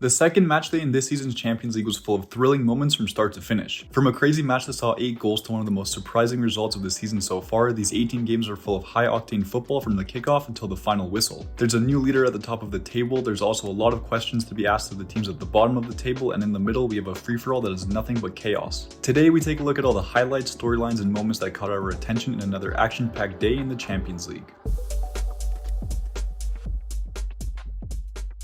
The second matchday in this season's Champions League was full of thrilling moments from start to finish. From a crazy match that saw 8 goals to one of the most surprising results of the season so far, these 18 games are full of high-octane football from the kickoff until the final whistle. There's a new leader at the top of the table, there's also a lot of questions to be asked of the teams at the bottom of the table, and in the middle we have a free-for-all that is nothing but chaos. Today we take a look at all the highlights, storylines, and moments that caught our attention in another action-packed day in the Champions League.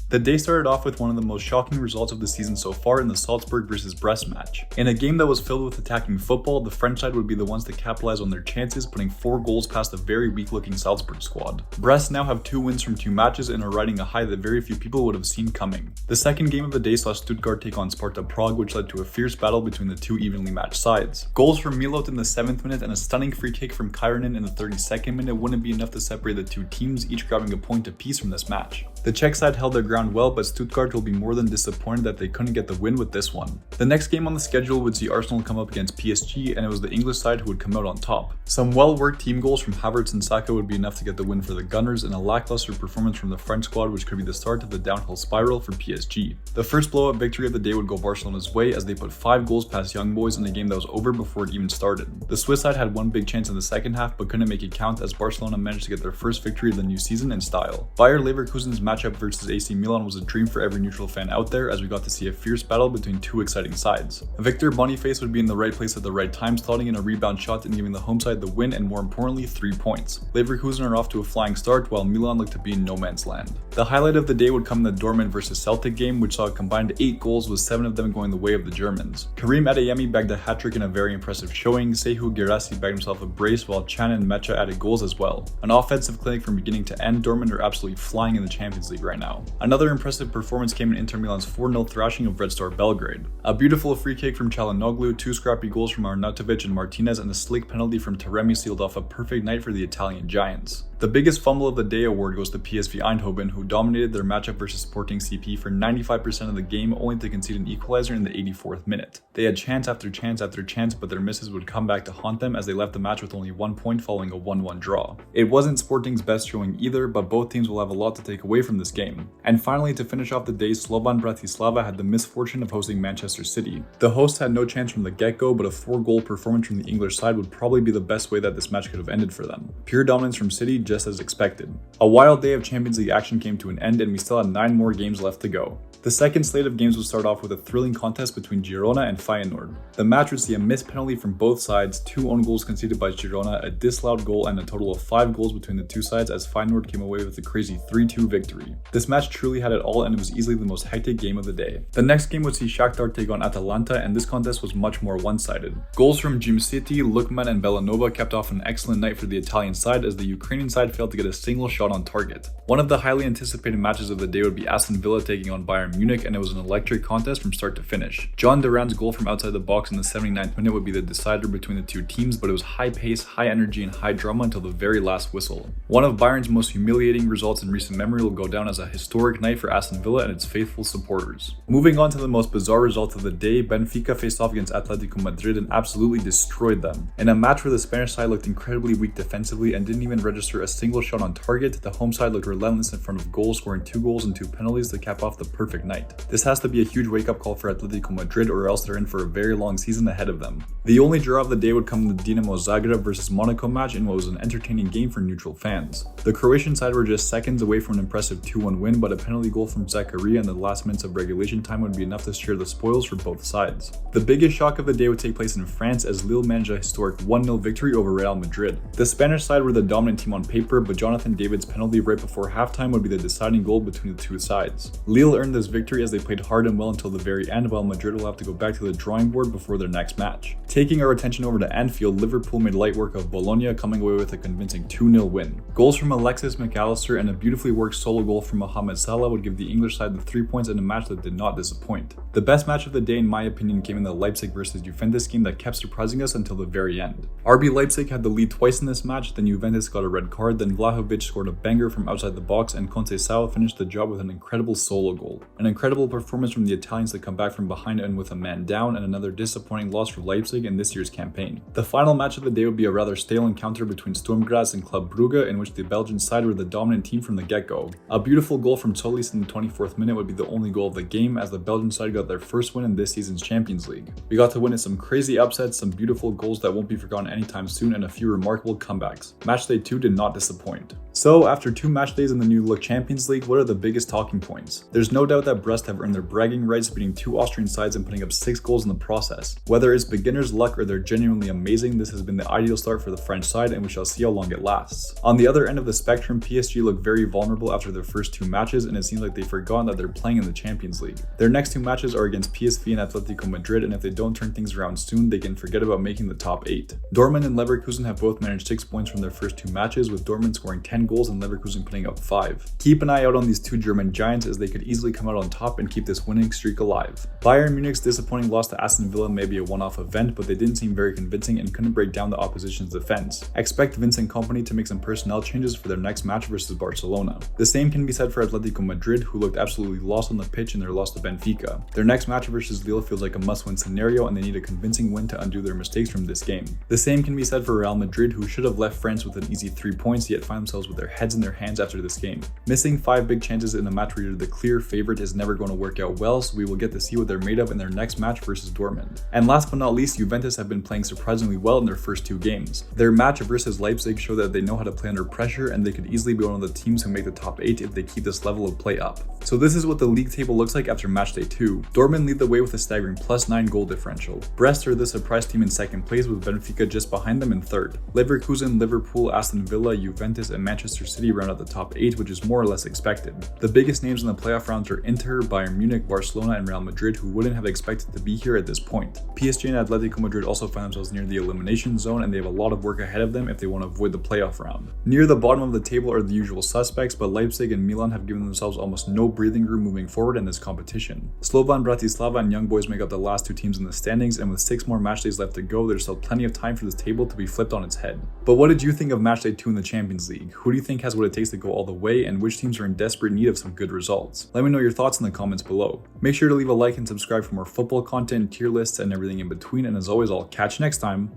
The day started off with one of the most shocking results of the season so far in the Salzburg vs Brest match. In a game that was filled with attacking football, the French side would be the ones to capitalize on their chances, putting 4 goals past a very weak-looking Salzburg squad. Brest now have 2 wins from 2 matches and are riding a high that very few people would have seen coming. The second game of the day saw Stuttgart take on Sparta Prague, which led to a fierce battle between the 2 evenly matched sides. Goals from Milot in the 7th minute and a stunning free kick from Kairanen in the 32nd minute wouldn't be enough to separate the 2 teams, each grabbing a point apiece from this match. The Czech side held their ground well, but Stuttgart will be more than disappointed that they couldn't get the win with this one. The next game on the schedule would see Arsenal come up against PSG, and it was the English side who would come out on top. Some well-worked team goals from Havertz and Saka would be enough to get the win for the Gunners, and a lackluster performance from the French squad which could be the start of the downhill spiral for PSG. The first blow-up victory of the day would go Barcelona's way as they put 5 goals past Young Boys in a game that was over before it even started. The Swiss side had one big chance in the second half but couldn't make it count as Barcelona managed to get their first victory of the new season in style. Bayer Leverkusen's matchup versus AC Milan was a dream for every neutral fan out there as we got to see a fierce battle between 2 exciting sides. Victor Boniface would be in the right place at the right time, slotting in a rebound shot and giving the home side the win and more importantly 3 points. Leverkusen are off to a flying start while Milan looked to be in no man's land. The highlight of the day would come in the Dortmund vs Celtic game, which saw a combined 8 goals with 7 of them going the way of the Germans. Karim Adeyemi bagged a hat-trick in a very impressive showing, Sekou Guirassy bagged himself a brace while Chan and Mecha added goals as well. An offensive clinic from beginning to end, Dortmund are absolutely flying in the Champions League right now. Another impressive performance came in Inter Milan's 4-0 thrashing of Red Star Belgrade. A beautiful free kick from Çalhanoğlu, 2 scrappy goals from Arnautovic and Martinez, and a slick penalty from Taremi sealed off a perfect night for the Italian Giants. The biggest fumble of the day award goes to PSV Eindhoven, who dominated their matchup versus Sporting CP for 95% of the game, only to concede an equalizer in the 84th minute. They had chance after chance after chance, but their misses would come back to haunt them as they left the match with only 1 point following a 1-1 draw. It wasn't Sporting's best showing either, but both teams will have a lot to take away from this game. And finally, to finish off the day, Slovan Bratislava had the misfortune of hosting Manchester City. The hosts had no chance from the get-go, but a 4-goal performance from the English side would probably be the best way that this match could have ended for them. Pure dominance from City, just as expected. A wild day of Champions League action came to an end, and we still had 9 more games left to go. The second slate of games would start off with a thrilling contest between Girona and Feyenoord. The match would see a missed penalty from both sides, 2 own goals conceded by Girona, a disallowed goal, and a total of 5 goals between the 2 sides as Feyenoord came away with a crazy 3-2 victory. This match truly had it all, and it was easily the most hectic game of the day. The next game would see Shakhtar take on Atalanta, and this contest was much more one-sided. Goals from Jim City, Lukman, and Belanova kept off an excellent night for the Italian side as the Ukrainian side failed to get a single shot on target. One of the highly anticipated matches of the day would be Aston Villa taking on Bayern Munich, and it was an electric contest from start to finish. John Duran's goal from outside the box in the 79th minute would be the decider between the 2 teams, but it was high pace, high energy, and high drama until the very last whistle. One of Bayern's most humiliating results in recent memory will go down as a historic night for Aston Villa and its faithful supporters. Moving on to the most bizarre result of the day, Benfica faced off against Atletico Madrid and absolutely destroyed them. In a match where the Spanish side looked incredibly weak defensively and didn't even register a single shot on target, the home side looked relentless in front of goal, scoring 2 goals and 2 penalties to cap off the perfect night. This has to be a huge wake-up call for Atletico Madrid, or else they're in for a very long season ahead of them. The only draw of the day would come in the Dinamo Zagreb vs Monaco match in what was an entertaining game for neutral fans. The Croatian side were just seconds away from an impressive 2-1 win, but a penalty goal from Zakaria in the last minutes of regulation time would be enough to share the spoils for both sides. The biggest shock of the day would take place in France as Lille managed a historic 1-0 victory over Real Madrid. The Spanish side were the dominant team on paper, but Jonathan David's penalty right before halftime would be the deciding goal between the 2 sides. Lille earned this victory as they played hard and well until the very end, while Madrid will have to go back to the drawing board before their next match. Taking our attention over to Anfield, Liverpool made light work of Bologna, coming away with a convincing 2-0 win. Goals from Alexis McAllister and a beautifully worked solo goal from Mohamed Salah would give the English side the 3 points in a match that did not disappoint. The best match of the day in my opinion came in the Leipzig vs Juventus game that kept surprising us until the very end. RB Leipzig had the lead twice in this match, then Juventus got a red card, then Vlahovic scored a banger from outside the box, and Conceição finished the job with an incredible solo goal. An incredible performance from the Italians to come back from behind and with a man down, and another disappointing loss for Leipzig in this year's campaign. The final match of the day would be a rather stale encounter between Sturm Graz and Club Brugge, in which the Belgian side were the dominant team from the get-go. A beautiful goal from Solis in the 24th minute would be the only goal of the game, as the Belgian side got their first win in this season's Champions League. We got to witness some crazy upsets, some beautiful goals that won't be forgotten anytime soon, and a few remarkable comebacks. Matchday 2 did not disappoint. So, after 2 match days in the new look Champions League, what are the biggest talking points? There's no doubt that Brest have earned their bragging rights, beating 2 Austrian sides and putting up 6 goals in the process. Whether it's beginner's luck or they're genuinely amazing, this has been the ideal start for the French side, and we shall see how long it lasts. On the other end of the spectrum, PSG look very vulnerable after their first 2 matches, and it seems like they've forgotten that they're playing in the Champions League. Their next 2 matches are against PSV and Atletico Madrid, and if they don't turn things around soon, they can forget about making the top 8. Dortmund and Leverkusen have both managed 6 points from their first 2 matches, with Dortmund scoring 10 goals and Leverkusen putting up 5. Keep an eye out on these 2 German giants, as they could easily come out on top and keep this winning streak alive. Bayern Munich's disappointing loss to Aston Villa may be a one-off event, but they didn't seem very convincing and couldn't break down the opposition's defense. Expect Vincent Kompany to make some personnel changes for their next match versus Barcelona. The same can be said for Atletico Madrid, who looked absolutely lost on the pitch in their loss to Benfica. Their next match versus Lille feels like a must-win scenario, and they need a convincing win to undo their mistakes from this game. The same can be said for Real Madrid, who should have left France with an easy 3 points, yet find themselves with their heads in their hands after this game. Missing 5 big chances in a match where you're the clear favorite is never going to work out well, so we will get to see what they're made of in their next match versus Dortmund. And last but not least, Juventus have been playing surprisingly well in their first 2 games. Their match versus Leipzig showed that they know how to play under pressure, and they could easily be one of the teams who make the top 8 if they keep this level of play up. So this is what the league table looks like after matchday 2. Dortmund lead the way with a staggering +9 goal differential. Brest are the surprise team in 2nd place, with Benfica just behind them in 3rd. Leverkusen, Liverpool, Aston Villa, Juventus, and Manchester City round out the top 8, which is more or less expected. The biggest names in the playoff rounds are Inter, Bayern Munich, Barcelona, and Real Madrid, who wouldn't have expected to be here at this point. PSG and Atletico Madrid also find themselves near the elimination zone, and they have a lot of work ahead of them if they want to avoid the playoff round. Near the bottom of the table are the usual suspects, but Leipzig and Milan have given themselves almost no breathing room moving forward in this competition. Slovan Bratislava and Young Boys make up the last 2 teams in the standings, and with 6 more match days left to go, there's still plenty of time for this table to be flipped on its head. But what did you think of matchday 2 in the Champions League? Who do you think has what it takes to go all the way, and which teams are in desperate need of some good results? Let me know your thoughts in the comments below. Make sure to leave a like and subscribe for more football content, tier lists, and everything in between, and as always, I'll catch you next time.